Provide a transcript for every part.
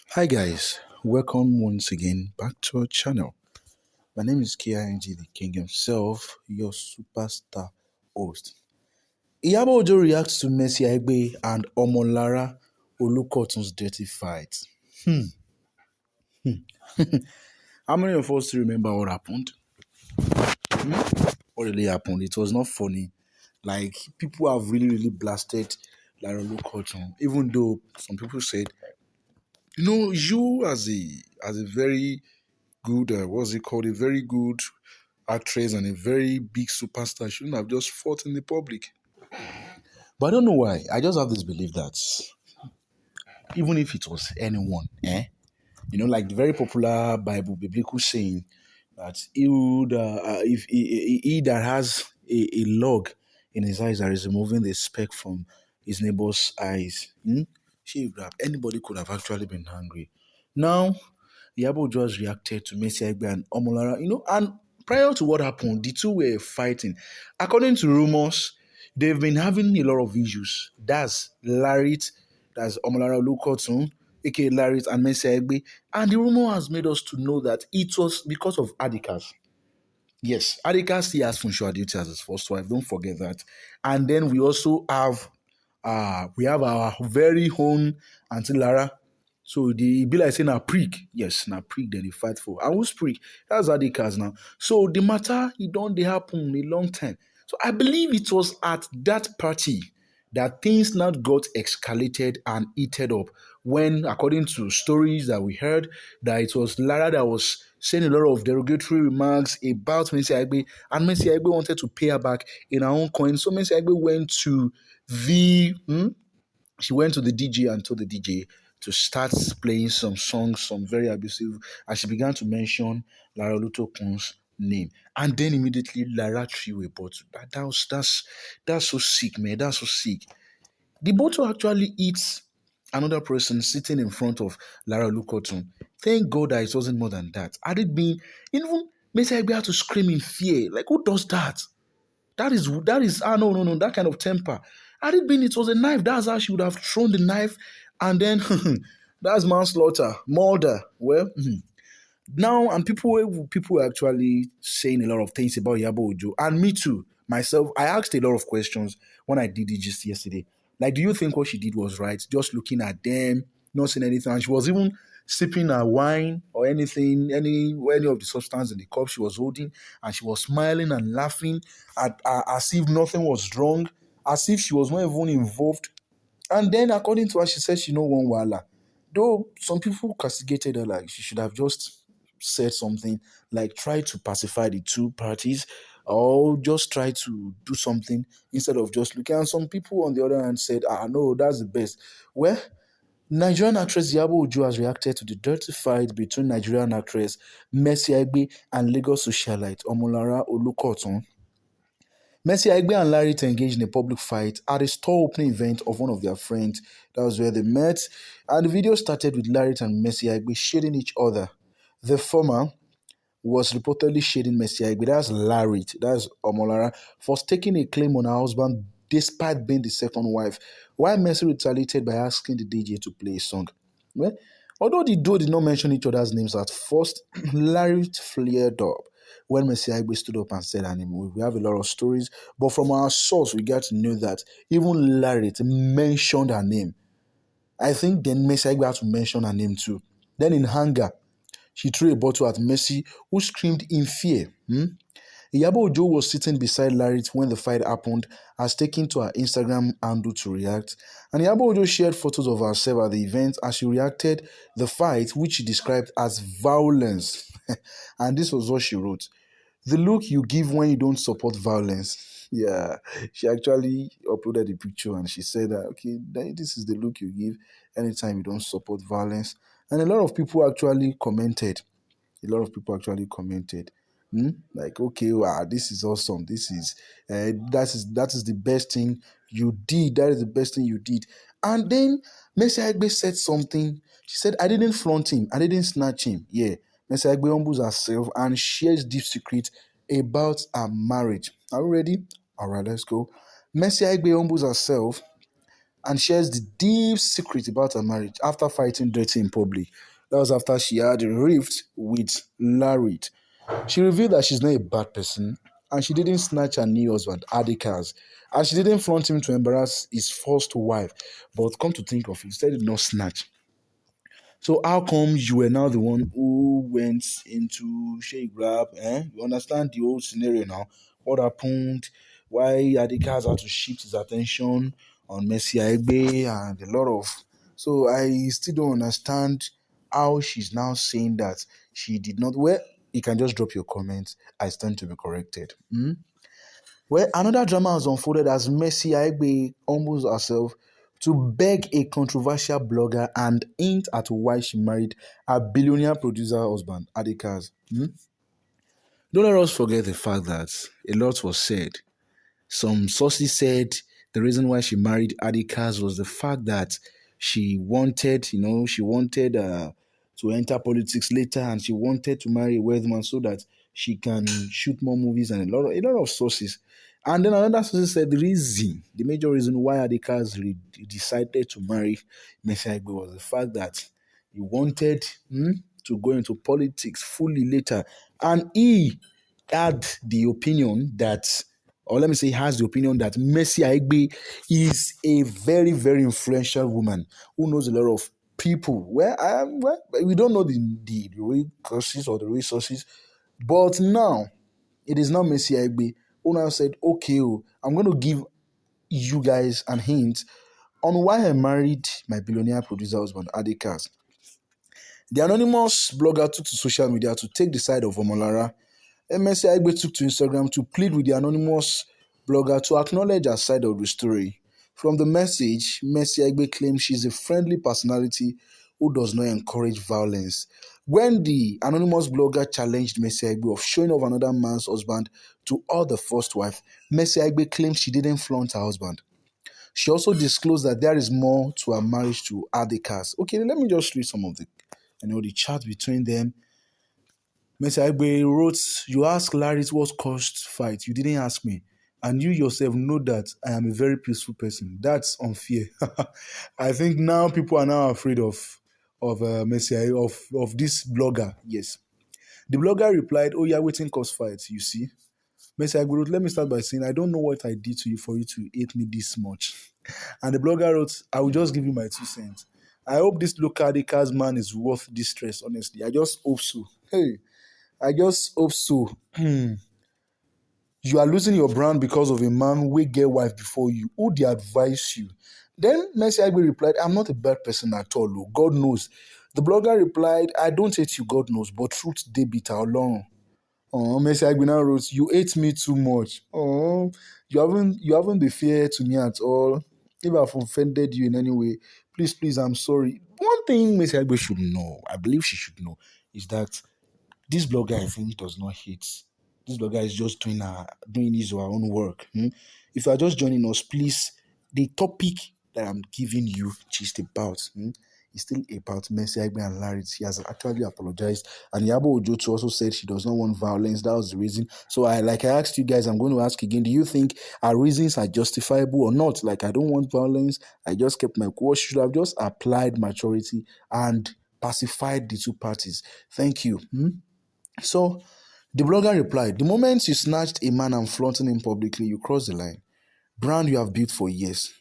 Hi guys, welcome once again back to our channel. My name is KING the King himself, your superstar host. Iyabo Ojo reacts to Mercy Aigbe and Omolara Olukotun's dirty fight. How many of us remember what happened? What really happened? It was not funny. Like people have really blasted Lara Olukotun, even though some people said, you as a very good, what's it called? A very good actress and a very big superstar shouldn't have just fought in the public. But I don't know why. I just have this belief that even if it was anyone, like the very popular Bible biblical saying that he would, if he that has a log in his eyes that is removing the speck from his neighbor's eyes, anybody could have actually been angry. Now Iyabo just reacted to Mercy Aigbe and Omolara, and prior to what happened, the two were fighting. According to rumors, they've been having a lot of issues. That's Larit, that's Omolara Olukotun, aka Larit and Mercy Aigbe. And the rumor has made us to know that it was because of Adikas. Yes, Adika still has functional duty as his first wife. Don't forget that. And then we also have our very own Auntie Lara. So the be like saying a prick. Yes, na prick that they fight for. And who's prick? That's Adika's now. So the matter it don't they happen a long time. So I believe it was at that party that things now got escalated and heated up when, according to stories that we heard, that it was Lara that was saying a lot of derogatory remarks about Mercy Aigbe, and Mercy Aigbe wanted to pay her back in her own coin. So Mercy Aigbe went to the she went to the DJ and told the DJ to start playing some songs, some very abusive, and she began to mention Lara Lutokun's name. And then immediately Lara threw a bottle. That's so sick, man. That's so sick. The bottle actually hits another person sitting in front of Lara Lukotun. Thank God that it wasn't more than that. Had it been, even Messi Aigbe had to scream in fear. Like, who does that? That is no, that kind of temper. Had it been it was a knife, that's how she would have thrown the knife, and then that's manslaughter, murder. Well, now, and people were actually saying a lot of things about Yabo Ojo, and me too. Myself, I asked a lot of questions when I did it just yesterday. Like, do you think what she did was right? Just looking at them, not saying anything, and she was even sipping her wine or anything, any of the substance in the cup she was holding, and she was smiling and laughing as if nothing was wrong, as if she was not even involved. And then, according to her, she said she no one wala. Though some people castigated her, like she should have just said something, like try to pacify the two parties, or just try to do something instead of just looking. And some people, on the other hand, said, no, that's the best. Well, Nigerian actress Yabo Ojo has reacted to the dirty fight between Nigerian actress Mercy Aigbe and Lagos socialite Omolara Olukotun. Mercy Aigbe and Larry engaged in a public fight at a store opening event of one of their friends. That was where they met. And the video started with Larry and Mercy Aigbe shading each other. The former was reportedly shading Mercy Aigbe, that's Larry, that's Omolara, for taking a claim on her husband despite being the second wife, while Mercy retaliated by asking the DJ to play a song. Well, although the duo did not mention each other's names at first, Larry flared up when Mercy Aigbe stood up and said her name. We have a lot of stories, but from our source, we got to know that even Larry mentioned her name. I think then Mercy Aigbe had to mention her name too. Then in anger, she threw a bottle at Mercy, who screamed in fear. Iyabo Ojo was sitting beside Larry when the fight happened, has taken to her Instagram handle to react. And Iyabo Ojo shared photos of herself at the event as she reacted the fight, which she described as violence. And this was what she wrote. The look you give when you don't support violence. Yeah, she actually uploaded the picture and she said that, okay, this is the look you give anytime you don't support violence. And a lot of people actually commented. A lot of people actually commented. Like, okay, wow, this is awesome. This is that is the best thing you did. That is the best thing you did. And then Mercy Aigbe said something. She said, I didn't flaunt him, I didn't snatch him. Yeah. Mercy Aigbe humbles herself and shares deep secrets about her marriage. Are you ready? All right, let's go. Mercy Aigbe humbles herself and shares the deep secret about her marriage after fighting dirty in public. That was after she had a rift with Larry. She revealed that she's not a bad person and she didn't snatch her new husband, Adika's, and she didn't flaunt him to embarrass his first wife. But come to think of it, instead did not snatch. So how come you were now the one who went into shake grab? You understand the whole scenario now. What happened? Why Adikas had to shift his attention on Messi Aigbe and a lot of. So I still don't understand how she's now saying that she did not. Well, you can just drop your comments. I stand to be corrected. Well, another drama has unfolded as Messi Aigbe humbles herself to beg a controversial blogger and hint at why she married a billionaire producer husband, Adikas. Don't let us forget the fact that a lot was said. Some sources said the reason why she married Adikas was the fact that she wanted to enter politics later and she wanted to marry a wealthy man so that she can shoot more movies and a lot of sources. And then another source said the major reason why Adikas decided to marry Messi Aigbe was the fact that he wanted to go into politics fully later. And he had the opinion that, or let me say, has the opinion that Mercy Aigbe is a very, very influential woman who knows a lot of people. We don't know the real causes or the resources, but now it is now Mercy Aigbe who now said, okay, I'm going to give you guys an hint on why I married my billionaire producer husband, Adekas. The anonymous blogger took to social media to take the side of Omolara. Messi Aigbe took to Instagram to plead with the anonymous blogger to acknowledge her side of the story. From the message, Messi Aigbe claims she's a friendly personality who does not encourage violence. When the anonymous blogger challenged Messi Aigbe of showing off another man's husband to all the first wife, Messi Aigbe claims she didn't flaunt her husband. She also disclosed that there is more to her marriage to Adekas. Okay, let me just read some of the chat between them. Mr. Aigbe wrote, you ask Larry what caused fight. You didn't ask me. And you yourself know that I am a very peaceful person. That's unfair. I think now people are now afraid of Messi, of this blogger. Yes. The blogger replied, oh, you're waiting cause fight, you see. Messi Aigbe wrote, let me start by saying, I don't know what I did to you for you to hate me this much. And the blogger wrote, I will just give you my 2 cents. I hope this local cars man is worth this stress, honestly. I just hope so. Hey. I just hope so. You are losing your brand because of a man who will get wife before you. Who they advise you? Then Messi Aigbe replied, I'm not a bad person at all. Oh. God knows. The blogger replied, I don't hate you, God knows, but truth dey bitter alone. Oh, Messi Aigbe now wrote, you hate me too much. Oh, you haven't been fair to me at all. If I've offended you in any way, please, I'm sorry. One thing Messi Aigbe should know, I believe she should know, is that this blogger, I think, does not hate. This blogger is just doing his or her own work. If you are just joining us, please, the topic that I'm giving you just about is still about Mercy Aigbe and Larry. She has actually apologized. And Yabo Ojoto also said she does not want violence. That was the reason. So I asked you guys, I'm going to ask again, do you think our reasons are justifiable or not? Like, I don't want violence. I just kept my course. Should have just applied maturity and pacified the two parties. Thank you. So the blogger replied, the moment you snatched a man and flaunting him publicly, you crossed the line. Brand you have built for years.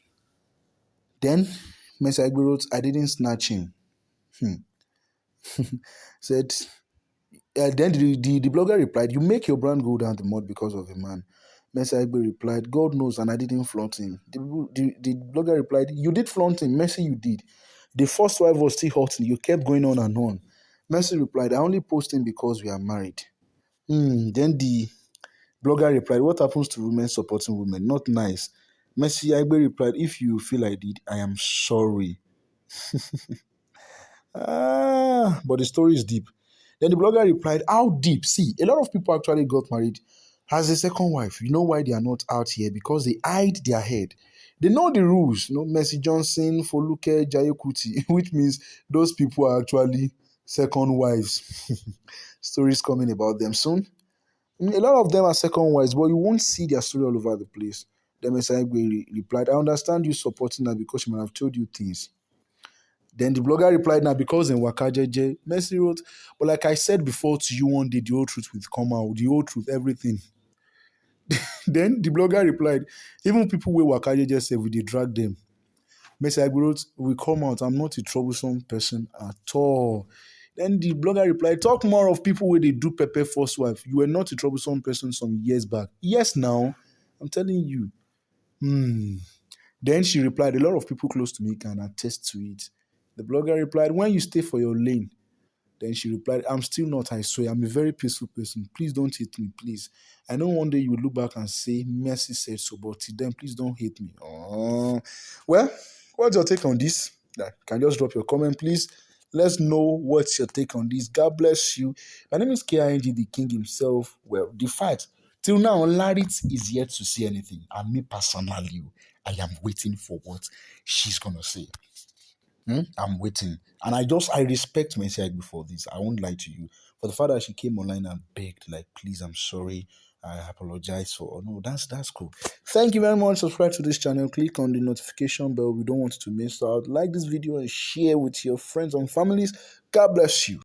Then Messi Aigbe wrote, I didn't snatch him. Said, then the blogger replied, you make your brand go down the mud because of a man. Messi Aigbe replied, God knows, and I didn't flaunt him. The blogger replied, you did flaunt him. Messi, you did. The first wife was still hurting. You kept going on and on. Messi replied, I only post him because we are married. Then the blogger replied, what happens to women supporting women? Not nice. Messi Aigbe replied, if you feel I did, I am sorry. But the story is deep. Then the blogger replied, how deep? See, a lot of people actually got married as a second wife. You know why they are not out here? Because they hide their head. They know the rules. Messi Johnson, Foluke, Jayokuti, which means those people are actually second wives. Stories coming about them soon. A lot of them are second wives, but you won't see their story all over the place. Then Mr. Aigbe replied, I understand you supporting her because she might have told you things. Then the blogger replied, now because in Wakajeje, Mercy wrote, but like I said before to you one day, the whole truth will come out, the whole truth, everything. Then the blogger replied, even people wey Wakajeje say we dey drag them. Mercy Aigbe wrote, will come out, I'm not a troublesome person at all. Then the blogger replied, talk more of people where they do pepper first wife. You were not a troublesome person some years back. Yes, now, I'm telling you. Then she replied, a lot of people close to me can attest to it. The blogger replied, when you stay for your lane. Then she replied, I'm still not, I swear. I'm a very peaceful person. Please don't hate me, please. I know one day you will look back and say, Mercy said so, but till then, please don't hate me. Oh. Well, what's your take on this? Can you just drop your comment, please? Let's know what's your take on this. God bless you. My name is KING, the king himself. Well, the fight. Till now, Larit is yet to see anything. And me personally, I am waiting for what she's going to say. I'm waiting. And I respect Mercy Aigbe for this. I won't lie to you. For the fact that she came online and begged, like, please, I'm sorry. I apologize for. Oh, no, that's cool. Thank you very much. Subscribe to this channel. Click on the notification bell. We don't want to miss out. Like this video and share with your friends and families. God bless you.